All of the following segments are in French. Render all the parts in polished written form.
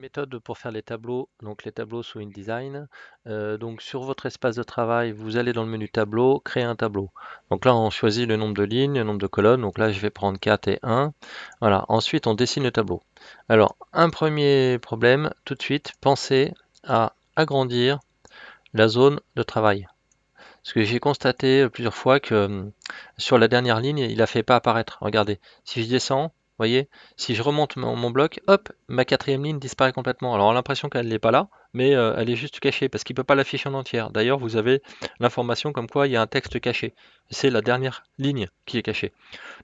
Méthode pour faire les tableaux, donc les tableaux sous InDesign. Donc sur votre espace de travail, vous allez dans le menu tableau, créer un tableau. Donc là, on choisit le nombre de lignes, le nombre de colonnes. Donc là, je vais prendre 4 et 1. Voilà. Ensuite, on dessine le tableau. Alors, un premier problème, tout de suite, pensez à agrandir la zone de travail. Parce que j'ai constaté plusieurs fois que sur la dernière ligne, il a fait pas apparaître. Regardez, si je descends, vous voyez, si je remonte mon bloc, hop, ma quatrième ligne disparaît complètement. Alors on a l'impression qu'elle n'est pas là, mais elle est juste cachée parce qu'il ne peut pas l'afficher en entière. D'ailleurs, vous avez l'information comme quoi il y a un texte caché. C'est la dernière ligne qui est cachée.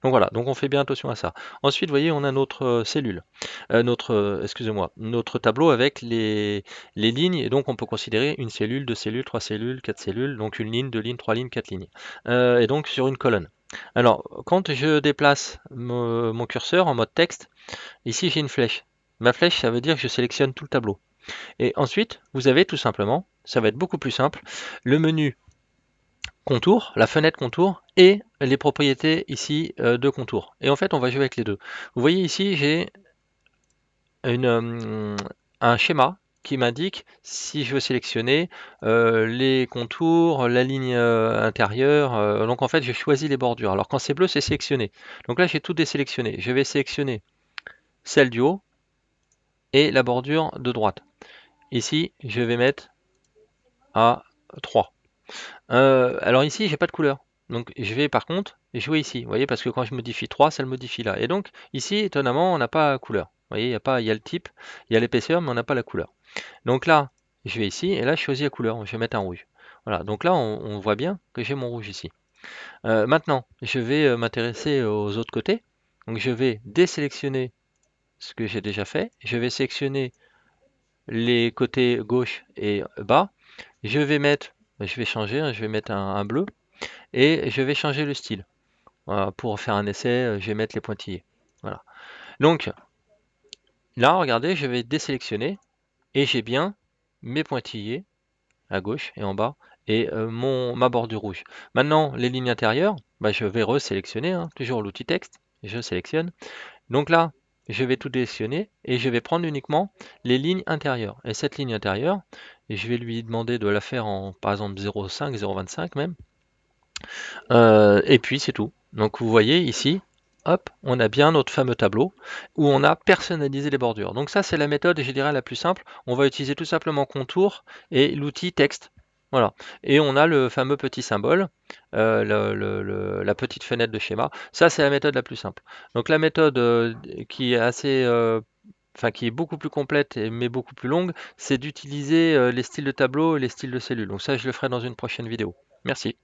Donc voilà, donc on fait bien attention à ça. Ensuite, vous voyez, on a notre cellule, excusez-moi, notre tableau avec les lignes, et donc on peut considérer une cellule, deux cellules, trois cellules, quatre cellules, donc une ligne, deux lignes, trois lignes, quatre lignes, et donc sur une colonne. Alors, quand je déplace mon curseur en mode texte, ici j'ai une flèche. Ma flèche, ça veut dire que je sélectionne tout le tableau. Et ensuite, vous avez tout simplement, ça va être beaucoup plus simple, le menu contour, la fenêtre contour et les propriétés ici de contour. Et en fait, on va jouer avec les deux. Vous voyez ici, j'ai un schéma qui m'indique si je veux sélectionner les contours, la ligne intérieure. Donc en fait, je choisis les bordures. Alors quand c'est bleu, c'est sélectionné. Donc là, j'ai tout désélectionné. Je vais sélectionner celle du haut et la bordure de droite. Ici, je vais mettre à 3. Alors ici, j'ai pas de couleur. Donc je vais par contre jouer ici. Vous voyez, parce que quand je modifie 3, ça le modifie là. Et donc ici, étonnamment, on n'a pas couleur. Vous voyez, il y a le type, il y a l'épaisseur, mais on n'a pas la couleur. Donc là, je vais ici, et là, je choisis la couleur. Je vais mettre un rouge. Voilà, donc là, on voit bien que j'ai mon rouge ici. Maintenant, je vais m'intéresser aux autres côtés. Donc je vais désélectionner ce que j'ai déjà fait. Je vais sélectionner les côtés gauche et bas. Je vais changer, hein, je vais mettre un bleu et je vais changer le style. Voilà, pour faire un essai, je vais mettre les pointillés. Voilà. Donc là, regardez, je vais désélectionner et j'ai bien mes pointillés à gauche et en bas et ma bordure rouge. Maintenant, les lignes intérieures, bah, je vais resélectionner, hein, toujours l'outil texte, je sélectionne. Donc là, je vais tout sélectionner et je vais prendre uniquement les lignes intérieures. Et cette ligne intérieure, je vais lui demander de la faire en, par exemple, 0,5, 0,25 même. Et puis c'est tout. Donc vous voyez ici, hop, on a bien notre fameux tableau où on a personnalisé les bordures. Donc ça c'est la méthode, je dirais, la plus simple. On va utiliser tout simplement contour et l'outil texte. Voilà. Et on a le fameux petit symbole, la petite fenêtre de schéma. Ça c'est la méthode la plus simple. Donc la méthode qui est assez... enfin, qui est beaucoup plus complète mais beaucoup plus longue, c'est d'utiliser les styles de tableau et les styles de cellules. Donc ça, je le ferai dans une prochaine vidéo. Merci.